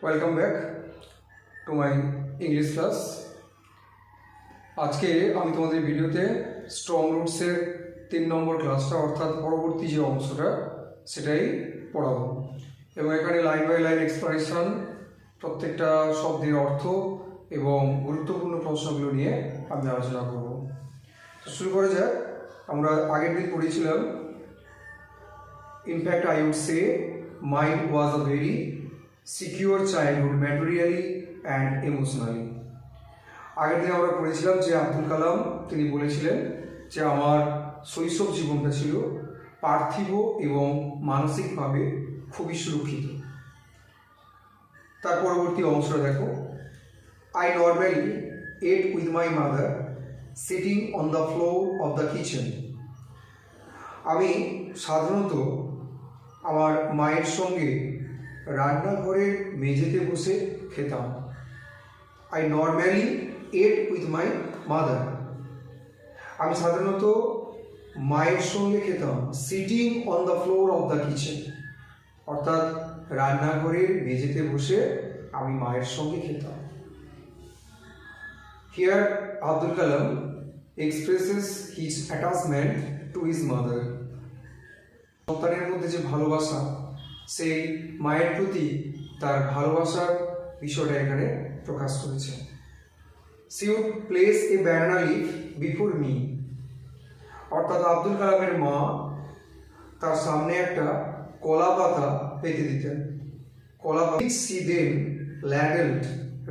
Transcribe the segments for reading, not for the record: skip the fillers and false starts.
Welcome back to my English class. আজকে আমি তোমাদের ভিডিওতে স্ট্রং রুটসের 3 নম্বর ক্লাসটা অর্থাৎ পরবর্তী যে অংশটা সেটাই পড়াবো এবং এখানে লাইন বাই লাইন এক্সপ্লেনেশন, প্রত্যেকটা শব্দের অর্থ এবং গুরুত্বপূর্ণ প্রশ্নগুলো নিয়ে আমি আলোচনা করব। তো শুরু করা যাক। আমরা আগের দিন পড়েছিলাম in fact I would say mind was a very secure childhood materially and emotionally. আগের দিন আমরা পড়েছিলাম যে আব্দুল কালাম তিনি বলেছিলেন যে আমার শৈশব জীবনটা ছিল পার্থিব এবং মানসিকভাবে খুবই সুরক্ষিত। তার পরবর্তী অংশটা দেখো। I normally ate with my mother sitting on the floor of the kitchen. আমি সাধারণত আমার মায়ের সঙ্গে রান্নাঘরের মেঝেতে বসে খেতাম। I normally ate with my mother, আমি সাধারণত মায়ের সঙ্গে খেতাম sitting on the floor of the kitchen, অর্থাৎ রান্নাঘরের মেঝেতে বসে আমি মায়ের সঙ্গে খেতাম। Here Abdul Kalam expresses his attachment to his mother. সন্তানের মধ্যে যে ভালোবাসা, সেই মায়ের প্রতি তার ভালোবাসার বিষয়টা এখানে প্রকাশ করেছে। She would place a banana leaf before me, অর্থাৎ আব্দুল কালামের মা তার সামনে একটা কলা পাতা পেতে দিতেন। কলা পাতা she then ladled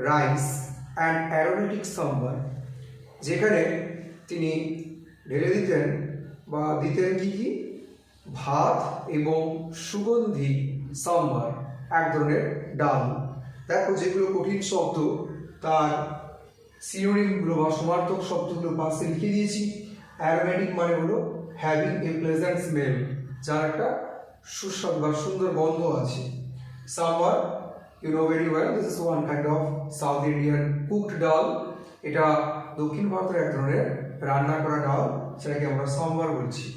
rice and aromatic sambar, যেখানে তিনি ঢেলে দিতেন বা দিতেন কি ভাত এবং সুগন্ধি সাম্বার, এক ধরনের ডাল। দেখো যেগুলো কঠিন শব্দ তার সিনোনিমগুলো বা সমার্থক শব্দগুলো পাশে লিখে দিয়েছি। অ্যারোমেটিক মানে হলো হ্যাভিং এ প্লেজেন্ট স্মেল, যার একটা সুস্বাদু বা সুন্দর গন্ধ আছে। Sambar, you know very well, this is one kind of South Indian cooked dal. এটা দক্ষিণ ভারতের এক ধরনের রান্না করা ডাল, সেটাকে আমরা সাম্বার বলছি।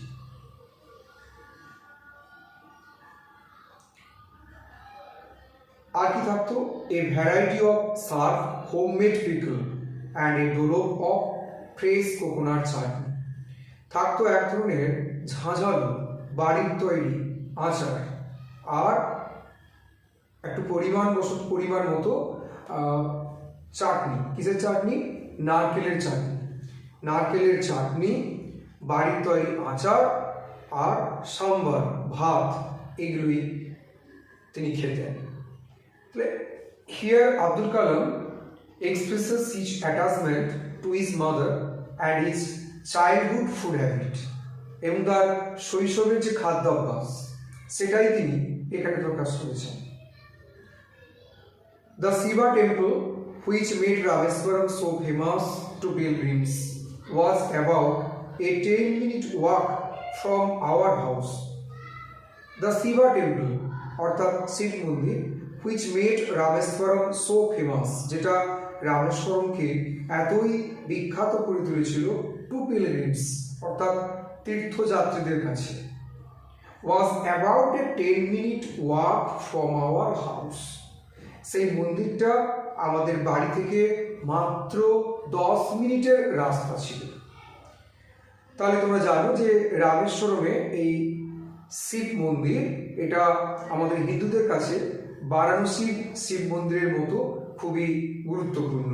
আর কি থাকতো? A variety of serve homemade pickle and a dollop of fresh coconut chutney. থাকতো এক ধরনের ঝাঁঝালো বাড়ির তৈরি আচার আর একটু পরিমাণ মতো চাটনি। কিসের চাটনি? নারকেলের চাটনি। নারকেলের চাটনি, বাড়ির তৈরি আচার আর সাম্বার ভাত, এগুলোই তিনি খেতেন। Here Abdul Kalam expresses his attachment to his mother and his childhood food habit, এবং তার শৈশবের যে খাদ্যাভ্যাস সেটাই তিনি এখানে প্রকাশ করেছেন। The Shiva temple, which made Rameswaram so famous to pilgrims, was about a 10-minute walk from our house. The Shiva temple অর্থাৎ শিব মন্দির, which made Rameswaram so famous, যেটা রামেশ্বরমকে এতই বিখ্যাত করে তুলেছিল টু পিলগ্রিমস অর্থাৎ তীর্থযাত্রীদের কাছে, was about a 10-minute walk from our house. সেই মন্দিরটা আমাদের বাড়ি থেকে মাত্র 10 মিনিটের রাস্তা ছিল। তাহলে তোমরা জানো যে রামেশ্বরমে এই শিব মন্দির, এটা আমাদের হিন্দুদের কাছে বারাণসীর শিব মন্দিরের মতো খুবই গুরুত্বপূর্ণ,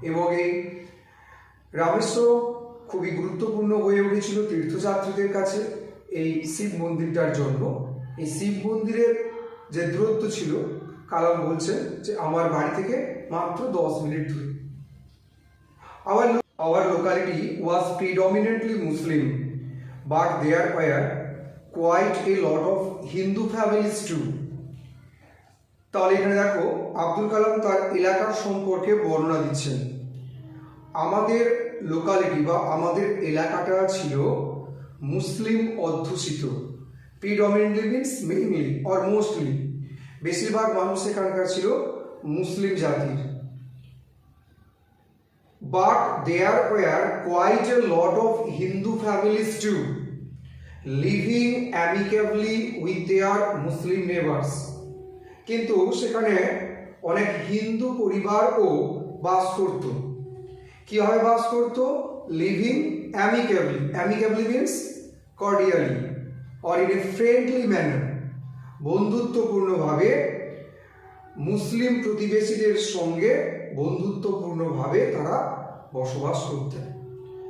এবং এই রামেশ্বর খুবই গুরুত্বপূর্ণ হয়ে উঠেছিল তীর্থযাত্রীদের কাছে এই শিব মন্দিরটার জন্য। এই শিব মন্দিরের যে দূরত্ব ছিল, কালাম বলছেন যে আমার বাড়ি থেকে মাত্র 10 মিনিট দূরে। Our locality was predominantly Muslim, but there were quite a lot of Hindu families too. তাহলে এখানে দেখো আব্দুল কালাম তার এলাকার সম্পর্কে বর্ণনা দিচ্ছেন। আমাদের লোকালিটি বা আমাদের এলাকাটা ছিল মুসলিম অধ্যুষিত। Predominantly means mainly or mostly, বেশিরভাগ মানুষ এখানকার ছিল মুসলিম জাতির। But there were quite a lot of Hindu families too, living amicably with their Muslim neighbours. কিন্তু সেখানে অনেক হিন্দু পরিবারও বাস করত। কিভাবে বাস করত? Living amicably. Amicably means cordially or in a friendly manner. বন্ধুত্বপূর্ণভাবে মুসলিম প্রতিবেশীদের সঙ্গে বন্ধুত্বপূর্ণভাবে তারা বসবাস করতেন।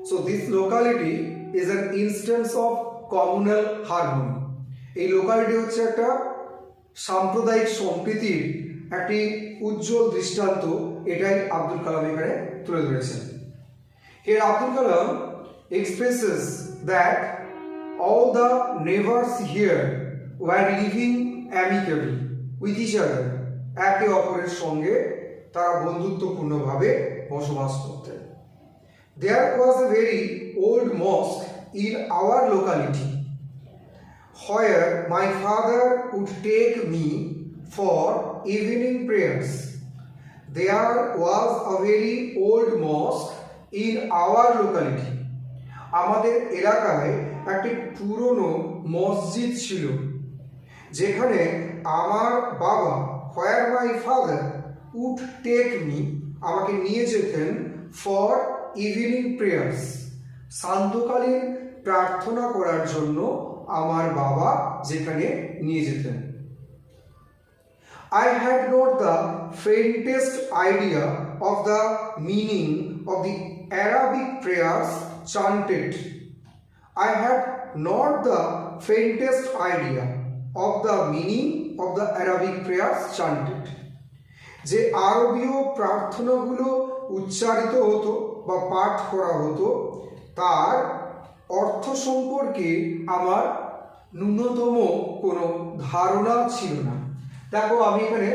So this locality is an instance of communal harmony. এই লোকালিটি হচ্ছে একটা সাম্প্রদায়িক সম্প্রীতির একটি উজ্জ্বল দৃষ্টান্ত। এটাই আব্দুল কালাম এখানে তুলে ধরেছেন। Here Abdul Kalam expresses that all the neighbors here were living amicably with each other. একে অপরের সঙ্গে তারা বন্ধুত্বপূর্ণভাবে বসবাস করতেন। There was a very old mosque in our locality where my father would take me for evening prayers. There was a very old mosque in our locality. আমাদের এলাকায় একটি পুরনো মসজিদ ছিল যেখানে আমার বাবা where my father would take me আমাকে নিয়ে যেতেন for evening prayers সান্ধ্যকালীন প্রার্থনা করার জন্য আমার বাবা যেখানে নিয়ে যেতেন। I had not the faintest idea of the meaning of the Arabic prayers chanted. I had not the faintest idea of the meaning of the Arabic prayers chanted. যে আরবীয় প্রার্থনাগুলো উচ্চারিত হতো বা পাঠ করা হতো তার অর্থ সম্পর্কে আমার ন্যূনতম কোনো ধারণা ছিল না। দেখো আমি এখানে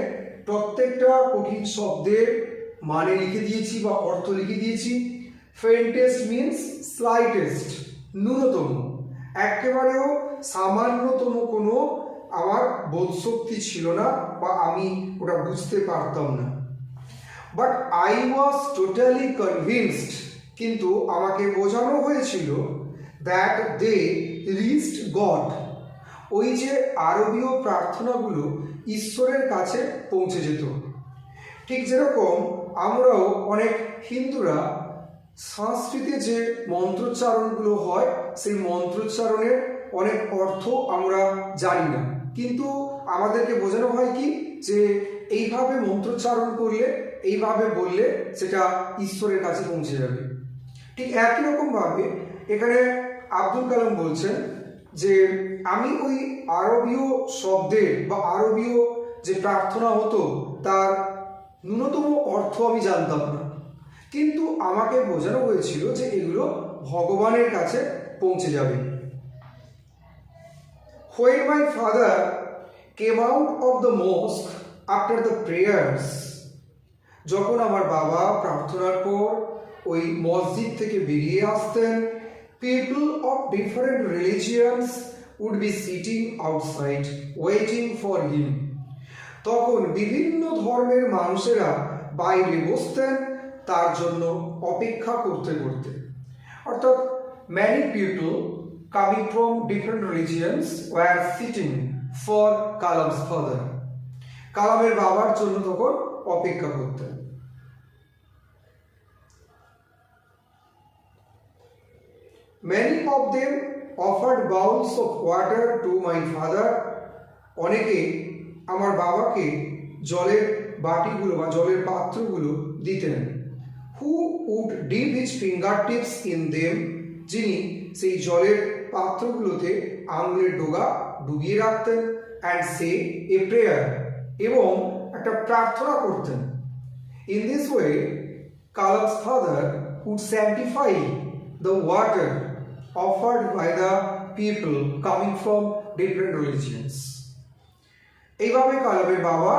প্রত্যেকটা কঠিন শব্দের মানে লিখে দিয়েছি বা অর্থ লিখে দিয়েছি। ফেন্টেস্ট মিনস স্লাইটেস্ট, ন্যূনতম, একেবারেও সামান্যতম কোনো আমার বোধশক্তি ছিল না বা আমি ওটা বুঝতে পারতাম না। But I was totally convinced, কিন্তু আমাকে বোঝানো হয়েছিল দ্যাট দে রিচড গড, ওই যে আরবীয় প্রার্থনাগুলো ঈশ্বরের কাছে পৌঁছে যেত। ঠিক যেরকম আমরাও অনেক হিন্দুরা সংস্কৃতে যে মন্ত্রোচ্চারণগুলো হয় সেই মন্ত্রোচ্চারণের অনেক অর্থ আমরা জানি না, কিন্তু আমাদেরকে বোঝানো হয় কি যে এইভাবে মন্ত্রোচ্চারণ করলে, এইভাবে বললে সেটা ঈশ্বরের কাছে পৌঁছে যাবে। ঠিক একই রকমভাবে এখানে আব্দুল কালাম বলছেন যে আমি ওই আরবীয় শব্দের বা আরবীয় যে প্রার্থনা হতো তার ন্যূনতম অর্থ আমি জানতাম না, কিন্তু আমাকে বোঝানো হয়েছিল যে এগুলো ভগবানের কাছে পৌঁছে যাবে। When my father came out of the mosque after the prayers, যখন আমার বাবা প্রার্থনার পর ওই মসজিদ থেকে বেরিয়ে আসতেন, people of different religions would be sitting outside waiting for him. তখন বিভিন্ন ধর্মের মানুষেরা বাইরে বসতেন তার জন্য অপেক্ষা করতে করতে। অর্থাৎ many people coming from different religions were sitting for Kalam's father. কালামের বাবার জন্য তখন অপেক্ষা করতেন। Many of them offered bowls of water to my father. অনেকে আমার বাবাকে জলের বাটিগুলো বা জলের পাত্রগুলো দিতেন। Who would dip his fingertips in them, যিনি সেই জলের পাত্রগুলোতে আঙুলের ডগা ডুবিয়ে রাখতেন, and say a prayer, এবং একটা প্রার্থনা করতেন। In this way, Kalam's father would sanctify the water offered by the people coming from different religions. এইভাবে কালামের বাবা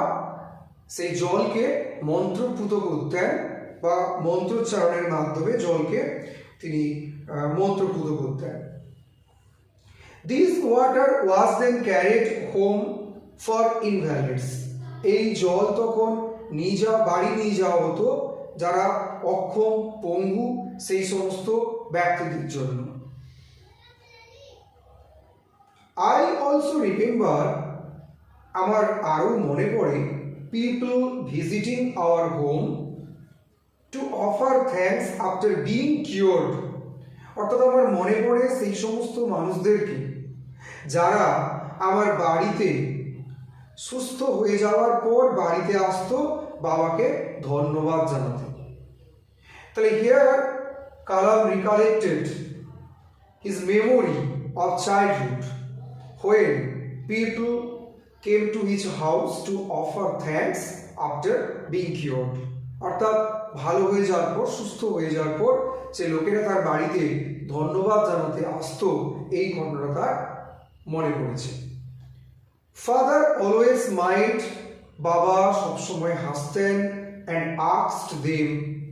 সেই জলকে মন্ত্রপুত করতেন বা মন্ত্রোচ্চারণের মাধ্যমে জলকে তিনি মন্ত্রপুত করতেন। This water was then carried home for invalids. এই জল তখন বাড়ি নিয়ে যাওয়া হতো যারা অক্ষম, পঙ্গু সেই সমস্ত ব্যক্তিদের জন্য। I also remember, আমার আরও মনে পড়ে, people visiting our home to offer thanks after being cured. অর্থাৎ আমার মনে পড়ে সেই সমস্ত মানুষদেরকে যারা আমার বাড়িতে সুস্থ হয়ে যাওয়ার পর বাড়িতে আসতো বাবাকে ধন্যবাদ জানাতে। তাহলে here Kalam recollected his memory of childhood when people came to his house to offer thanks after being cured. অর্থাৎ ভালো হয়ে যাওয়ার পর, সুস্থ হয়ে যাওয়ার পর যে লোকেরা তার বাড়িতে ধন্যবাদ জানাতে আসতো, এই ঘটনাটা তার মনে পড়েছে। ফাদার অলওয়েজ স্মাইলড, বাবা সবসময় হাসতেন, অ্যান্ড আস্কড দেম,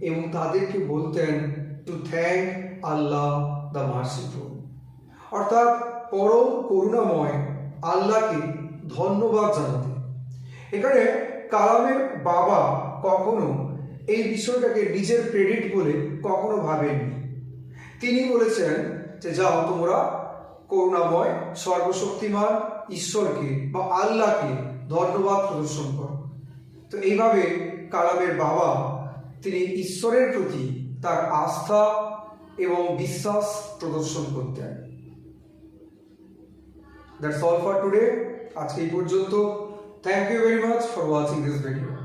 এবং তাদেরকে বলতেন to thank Allah the merciful, অর্থাৎ পরম করুণাময় আল্লাহকে ধন্যবাদ জানাতে। এখানে কালামের বাবা কখনো এই বিষয়টাকে নিজের ক্রেডিট বলে কখনো ভাবেননি। তিনি বলেছেন যে যাও তোমরা করুণাময় সর্বশক্তিমান ঈশ্বরকে বা আল্লাহকে ধন্যবাদ প্রদর্শন করো। তো এইভাবে কালামের বাবা তিনি ঈশ্বরের প্রতি তার আস্থা এবং বিশ্বাস প্রদর্শন করতেন। That's all for today. আজকে এই পর্যন্ত। Thank you very much for watching this video.